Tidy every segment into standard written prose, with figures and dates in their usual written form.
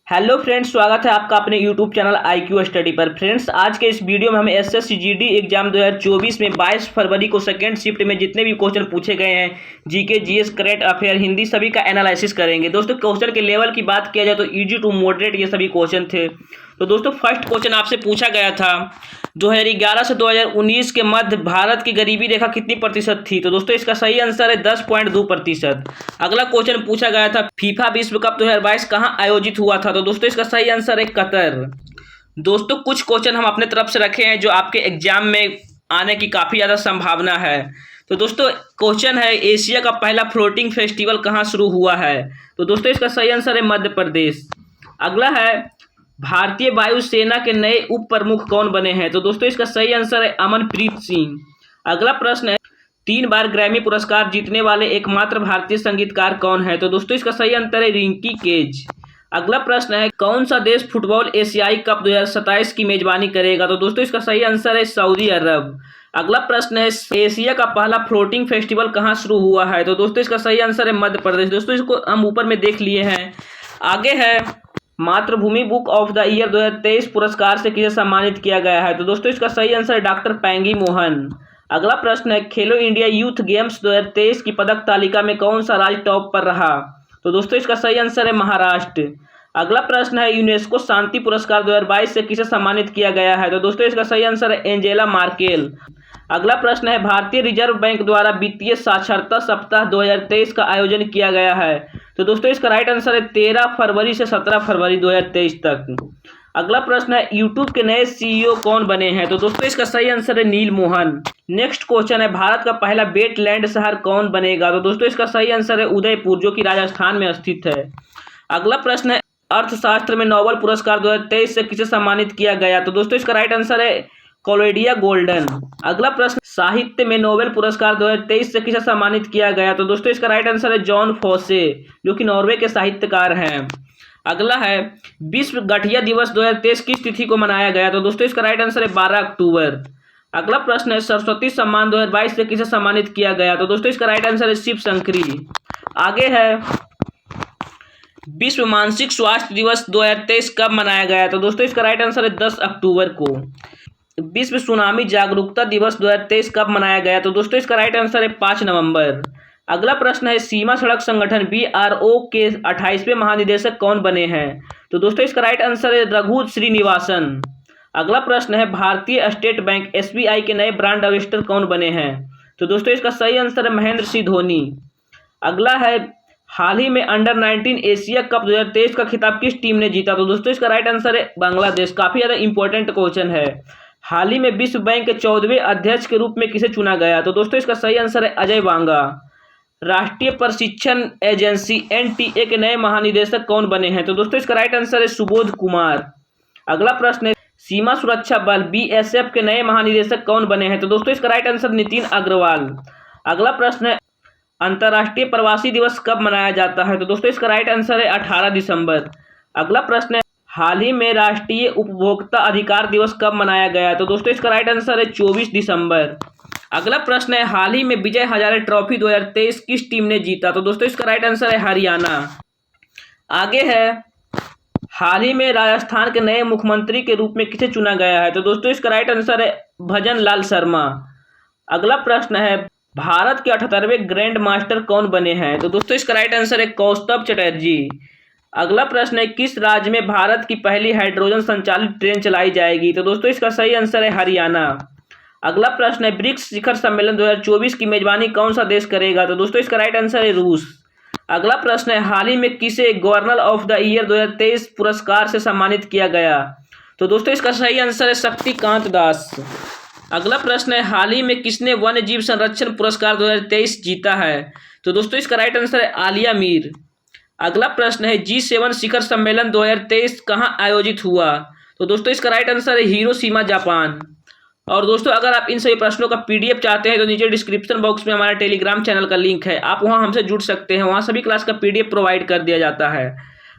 Hello friends, स्वागत है आपका अपने यूट्यूब चैनल IQ स्टडी पर। फ्रेंड्स, आज के इस वीडियो में हम SSC GD एग्जाम 2024 में 22 फरवरी को सेकेंड शिफ्ट में जितने भी क्वेश्चन पूछे गए हैं, GK, GS, current affair, Hindi, सभी का एनालिसिस करेंगे। दोस्तों, क्वेश्चन के लेवल की बात किया जाए तो इजी टू मॉडरेट ये सभी क्वेश्चन थे। तो दोस्तों, फर्स्ट क्वेश्चन आपसे पूछा गया था 2011 से 2019 के मध्य भारत की गरीबी रेखा कितनी प्रतिशत थी। तो दोस्तों, इसका सही आंसर है 10.2%। अगला क्वेश्चन पूछा गया था फीफा विश्व कप 2022 कहाँ आयोजित हुआ था। तो दोस्तों, इसका सही आंसर है कतर। दोस्तों, कुछ क्वेश्चन हम अपने तरफ से रखे हैं जो आपके एग्जाम में आने की काफ़ी ज़्यादा संभावना है। तो दोस्तों, क्वेश्चन है एशिया का पहला फ्लोटिंग फेस्टिवल कहाँ शुरू हुआ है। तो दोस्तों, इसका सही आंसर है मध्य प्रदेश। अगला है भारतीय वायुसेना के नए उप प्रमुख कौन बने हैं। तो दोस्तों, इसका सही आंसर है अमनप्रीत सिंह। अगला प्रश्न है 3 बार ग्रैमी पुरस्कार जीतने वाले एकमात्र भारतीय संगीतकार कौन है। तो दोस्तों, इसका सही आंसर है रिंकी केज। अगला प्रश्न है कौन सा देश फुटबॉल एशियाई कप 2027 की मेजबानी करेगा। तो दोस्तों, इसका सही आंसर है सऊदी अरब। अगला प्रश्न है एशिया का पहला फ्लोटिंग फेस्टिवल कहाँ शुरू हुआ है। तो दोस्तों, इसका सही आंसर है मध्य प्रदेश। दोस्तों, इसको हम ऊपर में देख लिए हैं। आगे है मातृभूमि बुक ऑफ द ईयर 2023 पुरस्कार से किसे सम्मानित किया गया है। तो दोस्तों, इसका सही आंसर है डॉक्टर पैंगी मोहन। अगला प्रश्न है खेलो इंडिया यूथ गेम्स 2023 की पदक तालिका में कौन सा राज्य टॉप पर रहा। तो दोस्तों, इसका सही आंसर है महाराष्ट्र। अगला प्रश्न है यूनेस्को शांति पुरस्कार 2022 से किसे सम्मानित किया गया है। तो दोस्तों, इसका सही आंसर है एंजेला मार्केल। अगला प्रश्न है भारतीय रिजर्व बैंक द्वारा वित्तीय साक्षरता सप्ताह 2023 का आयोजन किया गया है। तो दोस्तों, इसका राइट आंसर है 13 फरवरी से 17 फरवरी 2023 तक। अगला प्रश्न है यूट्यूब के नए CEO कौन बने हैं। तो दोस्तों, इसका सही आंसर है नील मोहन। नेक्स्ट क्वेश्चन है भारत का पहला वेटलैंड शहर कौन बनेगा। तो दोस्तों, इसका सही आंसर है उदयपुर, जो कि राजस्थान में स्थित है। अगला प्रश्न है अर्थशास्त्र में नोबेल पुरस्कार 2023 से किसे सम्मानित किया गया। तो दोस्तों, इसका राइट आंसर है क्लॉडिया गोल्डन। अगला प्रश्न साहित्य में नोबेल पुरस्कार 2023 से किसे सम्मानित किया गया। तो दोस्तों, इसका राइट आंसर है जॉन फोसे, जो कि नॉर्वे के साहित्यकार हैं। अगला है विश्व गठिया दिवस 2023 किस तिथि को मनाया गया। तो दोस्तों, इसका राइट आंसर है 12 अक्टूबर। अगला प्रश्न है सरस्वती सम्मान 2022 से किसे सम्मानित किया गया। तो दोस्तों, इसका राइट आंसर है शिव शंकरी। आगे है विश्व मानसिक स्वास्थ्य दिवस 2023 कब मनाया गया। तो दोस्तों, इसका राइट आंसर है 10 अक्टूबर को। विश्व सुनामी जागरूकता दिवस 2023 कब मनाया गया। तो दोस्तों, इसका राइट आंसर है 5 नवंबर। अगला प्रश्न है सीमा सड़क संगठन BRO के 28वें महानिदेशक कौन बने हैं। तो दोस्तों, इसका राइट आंसर है रघु श्रीनिवासन। अगला प्रश्न है भारतीय स्टेट बैंक SBI के नए ब्रांड एम्बेसडर कौन बने हैं। तो दोस्तों, इसका सही आंसर है महेंद्र सिंह धोनी। अगला है हाल ही में अंडर 19 एशिया कप 2023 का खिताब किस टीम ने जीता। तो दोस्तों, इसका राइट आंसर है बांग्लादेश। काफी ज्यादा इंपॉर्टेंट क्वेश्चन है। हाल ही में विश्व बैंक के 14वें अध्यक्ष के रूप में किसे चुना गया। तो दोस्तों, इसका सही आंसर है अजय बांगा। राष्ट्रीय प्रशिक्षण एजेंसी NTA के नए महानिदेशक कौन बने हैं। तो दोस्तों, इसका राइट आंसर है सुबोध कुमार। अगला प्रश्न है सीमा सुरक्षा बल BSF के नए महानिदेशक कौन बने हैं। तो दोस्तों, इसका राइट आंसर नितिन अग्रवाल। अगला प्रश्न है अंतर्राष्ट्रीय प्रवासी दिवस कब मनाया जाता है। तो दोस्तों, इसका राइट आंसर है 18 दिसंबर। अगला प्रश्न है हाल ही में राष्ट्रीय उपभोक्ता अधिकार दिवस कब मनाया गया। तो दोस्तों, इसका राइट आंसर है 24 दिसंबर। अगला प्रश्न है हाल ही में विजय हजारे ट्रॉफी 2023 किस टीम ने जीता। तो दोस्तों, इसका राइट आंसर है हरियाणा। आगे है हाल ही में राजस्थान के नए मुख्यमंत्री के रूप में किसे चुना गया है। तो दोस्तों, इसका राइट आंसर है भजन लाल शर्मा। अगला प्रश्न है भारत के 78वें ग्रैंड मास्टर कौन बने हैं। तो दोस्तों, इसका राइट आंसर है कौस्तभ चटर्जी। अगला प्रश्न है किस राज्य में भारत की पहली हाइड्रोजन संचालित ट्रेन चलाई जाएगी। तो दोस्तों, इसका सही आंसर है हरियाणा। अगला प्रश्न है ब्रिक्स शिखर सम्मेलन 2024 की मेजबानी कौन सा देश करेगा। तो दोस्तों, इसका राइट आंसर है रूस। अगला प्रश्न है हाल ही में किसे गवर्नर ऑफ द ईयर 2023 पुरस्कार से सम्मानित किया गया। तो दोस्तों, इसका सही आंसर है शक्तिकांत दास। अगला प्रश्न है हाल ही में किसने वन्य जीव संरक्षण पुरस्कार 2023 जीता है। तो दोस्तों, इसका राइट आंसर है आलिया मीर। अगला प्रश्न है G7 शिखर सम्मेलन 2023 कहाँ आयोजित हुआ। तो दोस्तों, इसका राइट आंसर है हिरोशिमा जापान। और दोस्तों, अगर आप इन सभी प्रश्नों का PDF चाहते हैं तो नीचे डिस्क्रिप्शन बॉक्स में हमारा टेलीग्राम चैनल का लिंक है, आप वहां हमसे जुड़ सकते हैं। वहां सभी क्लास का PDF प्रोवाइड कर दिया जाता है।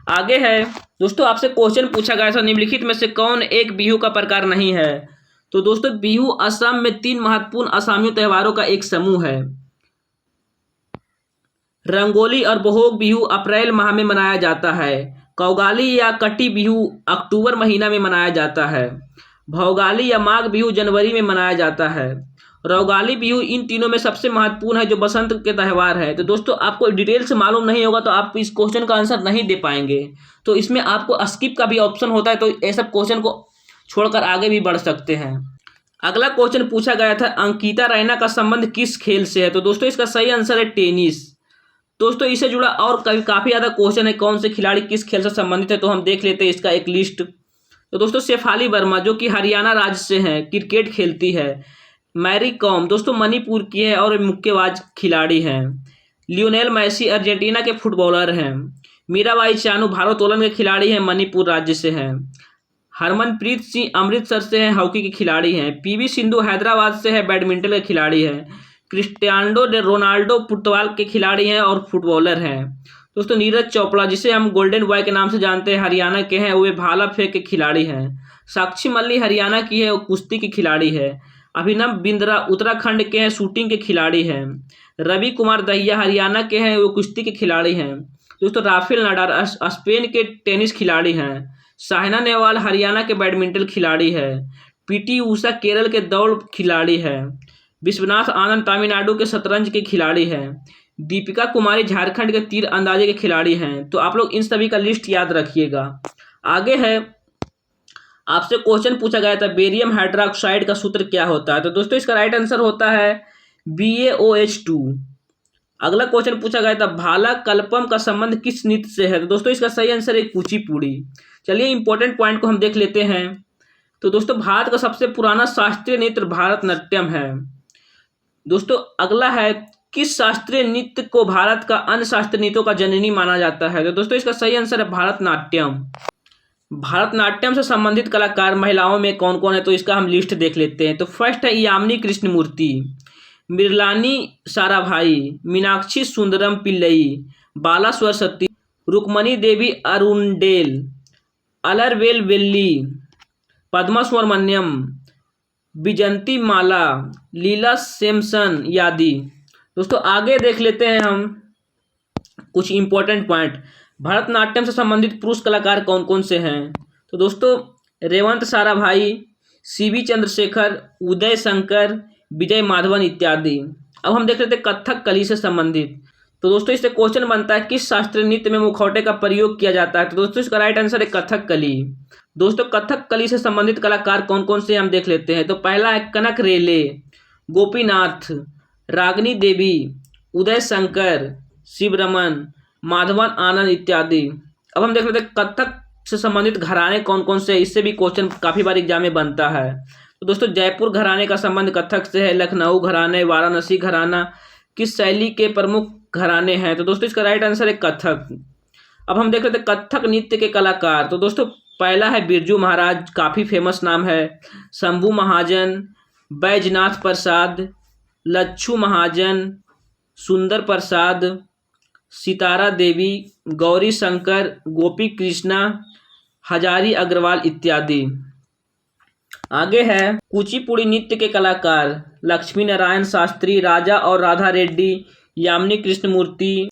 आगे है दोस्तों, आपसे क्वेश्चन पूछा गया था निम्नलिखित में से कौन एक बिहू का प्रकार नहीं है। तो दोस्तों, बिहू असम में 3 महत्वपूर्ण असमिया त्योहारों का एक समूह है। रंगोली और बोहाग बिहू अप्रैल माह में मनाया जाता है। कौगाली या कटी बिहू अक्टूबर महीना में मनाया जाता है। भोगाली या माघ बिहू जनवरी में मनाया जाता है। रौगाली बिहू इन तीनों में सबसे महत्वपूर्ण है जो बसंत के त्यौहार है। तो दोस्तों आपको डिटेल से मालूम नहीं होगा तो आप इस क्वेश्चन का आंसर नहीं दे पाएंगे। तो इसमें आपको स्किप का भी ऑप्शन होता है, तो ऐसा क्वेश्चन को छोड़कर आगे भी बढ़ सकते हैं। अगला क्वेश्चन पूछा गया था अंकिता रैना का संबंध किस खेल से है। तो दोस्तों इसका सही आंसर है टेनिस। दोस्तों इससे जुड़ा और काफ़ी ज़्यादा क्वेश्चन है, कौन से खिलाड़ी किस खेल से संबंधित है, तो हम देख लेते हैं इसका एक लिस्ट। तो दोस्तों शेफाली वर्मा जो कि हरियाणा राज्य से हैं, क्रिकेट खेलती है। मैरी कॉम दोस्तों मणिपुर की है और मुक्केबाज खिलाड़ी हैं। लियोनेल मेसी अर्जेंटीना के फुटबॉलर हैं। मीराबाई चानू भारोत्तोलन के खिलाड़ी हैं, मणिपुर राज्य से हैं। हरमनप्रीत सिंह अमृतसर से हैं, हॉकी की खिलाड़ी हैं। पीवी सिंधु हैदराबाद से है, बैडमिंटन के खिलाड़ी हैं। क्रिस्टियानो रोनाल्डो फुटबॉल के खिलाड़ी हैं और फुटबॉलर हैं। दोस्तों नीरज चोपड़ा जिसे हम गोल्डन बॉय के नाम से जानते हैं, हरियाणा के हैं, वे भाला फेंक के खिलाड़ी हैं। साक्षी मल्ली हरियाणा की है, वो कुश्ती की खिलाड़ी है। अभिनव बिंद्रा उत्तराखंड के हैं, शूटिंग के खिलाड़ी हैं। रवि कुमार दहिया हरियाणा के हैं, वो कुश्ती के खिलाड़ी हैं। दोस्तों राफेल नडाल स्पेन के टेनिस खिलाड़ी हैं। साइना नेहवाल हरियाणा के बैडमिंटन खिलाड़ी है। पीटी ऊषा केरल के दौड़ खिलाड़ी है। विश्वनाथ आनंद तमिलनाडु के शतरंज के खिलाड़ी हैं। दीपिका कुमारी झारखंड के तीर अंदाजे के खिलाड़ी हैं। तो आप लोग इन सभी का लिस्ट याद रखिएगा। आगे है आपसे क्वेश्चन पूछा गया था बेरियम हाइड्रोक्साइड का सूत्र क्या होता है। तो दोस्तों इसका राइट आंसर होता है BaOH2। अगला क्वेश्चन पूछा गया था भाला कल्पम का संबंध किस नृत्य से है। तो दोस्तों इसका सही आंसर है कुचिपुड़ी। चलिए इंपॉर्टेंट पॉइंट को हम देख लेते हैं। तो दोस्तों भारत का सबसे पुराना शास्त्रीय नृत्य भारतनाट्यम है। दोस्तों अगला है किस शास्त्रीय नृत्य को भारत का अन्य शास्त्रीय नृत्यों का जननी माना जाता है। तो दोस्तों इसका सही आंसर है भारतनाट्यम। भारतनाट्यम से संबंधित कलाकार महिलाओं में कौन कौन है, तो इसका हम लिस्ट देख लेते हैं। तो फर्स्ट है यामिनी कृष्णमूर्ति, मृणालिनी साराभाई, मीनाक्षी सुंदरम पिल्लई, बाला सरस्वती, रुक्मणी देवी अरुणडेल, अलरवेल वेल्ली, पद्मा सुब्रमण्यम, विजंती माला, लीला सैमसन यादी। दोस्तों आगे देख लेते हैं हम कुछ इंपॉर्टेंट पॉइंट। भरतनाट्यम से संबंधित पुरुष कलाकार कौन कौन से हैं। तो दोस्तों रेवंत साराभाई, CB चंद्रशेखर, उदय शंकर, विजय माधवन इत्यादि। अब हम देख लेते हैं कथक कली से संबंधित। तो दोस्तों इससे क्वेश्चन बनता है किस शास्त्रीय नृत्य में मुखौटे का प्रयोग किया जाता है। तो दोस्तों इसका राइट आंसर है कथक कली। दोस्तों कथक कली से संबंधित कलाकार कौन कौन से हम देख लेते हैं। तो पहला है कनक रेले, गोपीनाथ, रागिनी देवी, उदय शंकर, शिवरमन, माधवन आनंद इत्यादि। अब हम देख लेते हैं कथक से संबंधित घराने कौन कौन से, इससे भी क्वेश्चन काफ़ी बार एग्जाम में बनता है। तो दोस्तों जयपुर घराने का संबंध कथक से है। लखनऊ घराने, वाराणसी घराना किस शैली के प्रमुख घराने हैं। तो दोस्तों इसका राइट आंसर है कथक। अब हम देख लेते हैं कथक नृत्य के कलाकार। तो दोस्तों पहला है बिरजू महाराज, काफ़ी फेमस नाम है। शंभू महाजन, बैजनाथ प्रसाद, लच्छू महाजन, सुंदर प्रसाद, सितारा देवी, गौरी शंकर, गोपी कृष्णा, हजारी अग्रवाल इत्यादि। आगे है कुचिपुड़ी नृत्य के कलाकार लक्ष्मी नारायण शास्त्री, राजा और राधा रेड्डी, यामिनी कृष्णमूर्ति,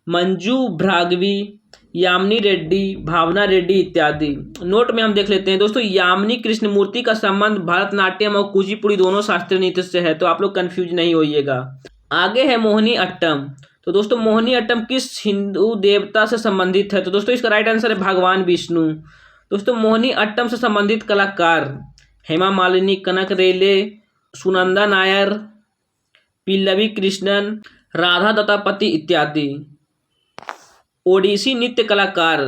मंजू भ्रागवी, यामिनी रेड्डी, भावना रेड्डी इत्यादि। नोट में हम देख लेते हैं दोस्तों यामिनी कृष्णमूर्ति का संबंध भरतनाट्यम और कुचिपुड़ी दोनों शास्त्रीय नृत्य से है, तो आप लोग कंफ्यूज नहीं होइएगा। आगे है मोहिनी अट्टम। तो दोस्तों मोहिनी अट्टम किस हिंदू देवता से संबंधित है। तो दोस्तों इसका राइट आंसर है भगवान विष्णु। दोस्तों मोहिनी अट्टम से संबंधित कलाकार हेमा मालिनी, कनक रेले, सुनंदा नायर, पिल्लवी कृष्णन, राधा दत्तापति इत्यादि। ओडिसी नृत्य कलाकार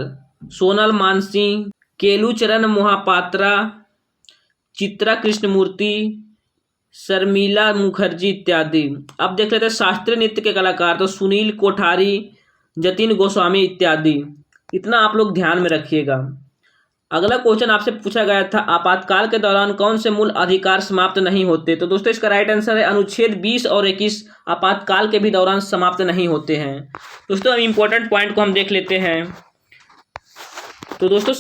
सोनल मानसिंह, केलुचरण मोहापात्रा, चित्रा कृष्णमूर्ति, शर्मिला मुखर्जी इत्यादि। अब देख लेते हैं शास्त्रीय नृत्य के कलाकार। तो सुनील कोठारी, जतिन गोस्वामी इत्यादि। इतना आप लोग ध्यान में रखिएगा। अगला क्वेश्चन आपसे पूछा गया था आपातकाल के दौरान कौन से मूल अधिकार समाप्त नहीं होते। तो दोस्तों इसका राइट आंसर है अनुच्छेद 20 और 21 आपातकाल के भी दौरान समाप्त नहीं होते हैं। दोस्तों अब इम्पोर्टेंट पॉइंट को हम देख लेते हैं। तो दोस्तों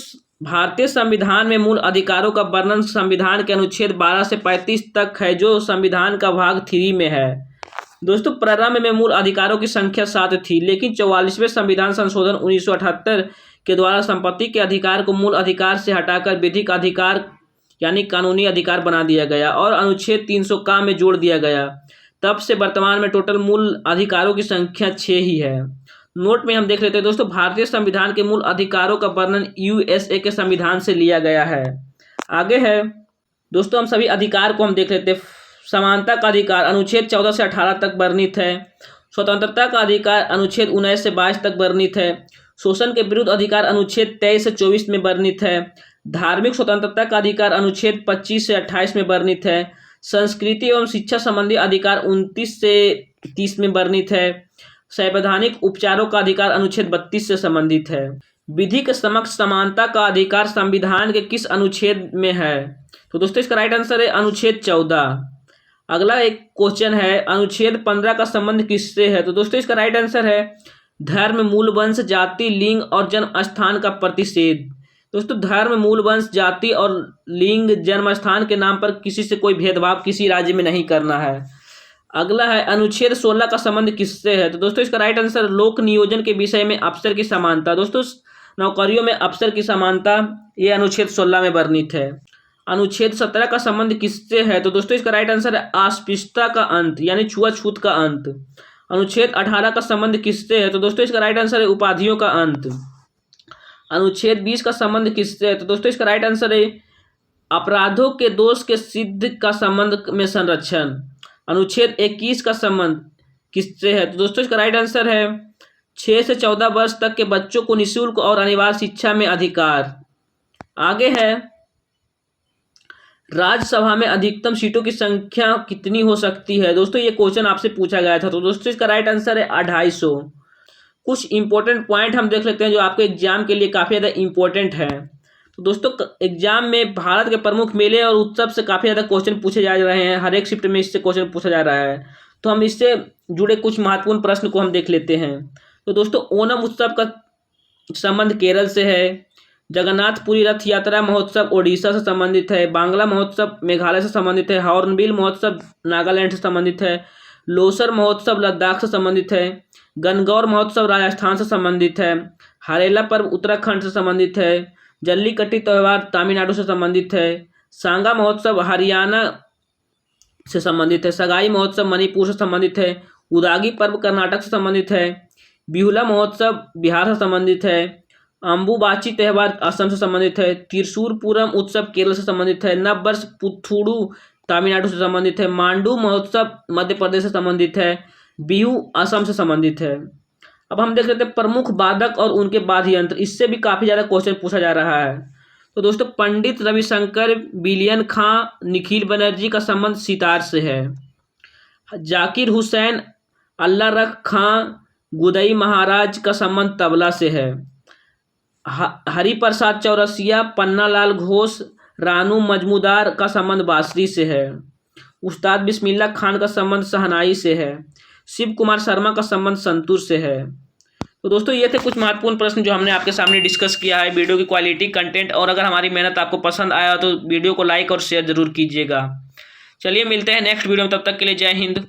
भारतीय संविधान में मूल अधिकारों का वर्णन संविधान के अनुच्छेद 12 से 35 तक है, जो संविधान का भाग 3 में है। दोस्तों प्रारंभ में मूल अधिकारों की संख्या 7 थी, लेकिन 44वें संविधान संशोधन 1978 के द्वारा संपत्ति के अधिकार को मूल अधिकार से हटाकर विधिक अधिकार यानी कानूनी अधिकार बना दिया गया और अनुच्छेद 300 का में जोड़ दिया गया। तब से वर्तमान में टोटल मूल अधिकारों की संख्या 6 ही है। नोट में हम देख लेते हैं दोस्तों, भारतीय संविधान के मूल अधिकारों का वर्णन यूएसए के संविधान से लिया गया है। आगे है दोस्तों, हम सभी अधिकार को हम देख लेते हैं। समानता का अधिकार अनुच्छेद 14 से 18 तक वर्णित है। स्वतंत्रता का अधिकार अनुच्छेद 19 से 22 तक वर्णित है। शोषण के विरुद्ध अधिकार अनुच्छेद 23 से 24 में वर्णित है। धार्मिक स्वतंत्रता का अधिकार अनुच्छेद 25 से 28 में वर्णित है। संस्कृति एवं शिक्षा संबंधी अधिकार 29 से 30 में वर्णित है। संवैधानिक उपचारों का अधिकार अनुच्छेद 32 से संबंधित है। विधि के समक्ष समानता का अधिकार संविधान के किस अनुच्छेद में है? तो दोस्तों इसका राइट आंसर है अनुच्छेद 14। अगला एक क्वेश्चन है, अनुच्छेद 15 का संबंध किससे है? तो दोस्तों इसका राइट आंसर है धर्म, मूल वंश, जाति, लिंग और जन्म स्थान का प्रतिषेध। दोस्तों धर्म, मूल वंश, जाति और लिंग, जन्म स्थान के नाम पर किसी से कोई भेदभाव किसी राज्य में नहीं करना है। अगला है अनुच्छेद 16 का संबंध किससे है? तो दोस्तों इसका राइट आंसर लोक नियोजन के विषय में अफसर की समानता। दोस्तों नौकरियों में अफसर की समानता ये अनुच्छेद 16 में वर्णित है। अनुच्छेद 17 का संबंध किससे है? तो दोस्तों इसका राइट आंसर है अस्पृश्यता का अंत यानी छुआछूत का अंत। अनुच्छेद 18 का संबंध किससे है? तो दोस्तों इसका राइट आंसर है उपाधियों का अंत। अनुच्छेद 20 का संबंध किससे है? तो दोस्तों इसका राइट आंसर है अपराधों के दोष के सिद्ध का संबंध में संरक्षण। अनुच्छेद 21 का संबंध किससे है? तो दोस्तों इसका राइट आंसर है 6 से 14 वर्ष तक के बच्चों को निःशुल्क और अनिवार्य शिक्षा में अधिकार। आगे है राज्यसभा में अधिकतम सीटों की संख्या कितनी हो सकती है? दोस्तों ये क्वेश्चन आपसे पूछा गया था। तो दोस्तों इसका राइट आंसर है 250। कुछ इंपॉर्टेंट पॉइंट हम देख लेते हैं जो आपके एग्जाम के लिए काफ़ी ज़्यादा इंपॉर्टेंट है। तो दोस्तों एग्जाम में भारत के प्रमुख मेले और उत्सव से काफ़ी ज़्यादा क्वेश्चन पूछे जा रहे हैं। हर एक शिफ्ट में इससे क्वेश्चन पूछा जा रहा है। तो हम इससे जुड़े कुछ महत्वपूर्ण प्रश्न को हम देख लेते हैं। तो दोस्तों ओणम उत्सव का संबंध केरल से है। जगन्नाथपुरी रथ यात्रा महोत्सव ओडिशा से संबंधित है। बांग्ला महोत्सव मेघालय से संबंधित है। हॉर्नबिल महोत्सव नागालैंड से संबंधित है। लोसर महोत्सव लद्दाख से संबंधित है। गणगौर महोत्सव राजस्थान से संबंधित है। हरेला पर्व उत्तराखंड से संबंधित है। जल्लीकट्टी त्यौहार तमिलनाडु से संबंधित है। सांगा महोत्सव हरियाणा से संबंधित है। सगाई महोत्सव मणिपुर से संबंधित है। उदागी पर्व कर्नाटक से संबंधित है। बिहुला महोत्सव बिहार से संबंधित है। अम्बुबाची त्यौहार असम से संबंधित है। त्रिशूरपुरम उत्सव केरल से संबंधित है। नववर्ष पुथुडू तमिलनाडु से संबंधित है। मांडू महोत्सव मध्य प्रदेश से संबंधित है। बिहू असम से संबंधित है। अब हम देख लेते हैं प्रमुख वादक और उनके वाद्य यंत्र। इससे भी काफ़ी ज़्यादा क्वेश्चन पूछा जा रहा है। तो दोस्तों पंडित रविशंकर बिलियन खां निखिल बनर्जी का संबंध सितार से है। जाकिर हुसैन अल्लाह रख खां गुदई महाराज का संबंध तबला से है। हरिप्रसाद चौरसिया पन्नालाल घोष रानू मजमूदार का संबंध बांसुरी से है। उस्ताद बिस्मिल्लाह खान का संबंध शहनाई से है। शिव कुमार शर्मा का संबंध संतूर से है। तो दोस्तों ये थे कुछ महत्वपूर्ण प्रश्न जो हमने आपके सामने डिस्कस किया है। वीडियो की क्वालिटी, कंटेंट और अगर हमारी मेहनत आपको पसंद आया तो वीडियो को लाइक और शेयर जरूर कीजिएगा। चलिए मिलते हैं नेक्स्ट वीडियो में, तब तक के लिए जय हिंद।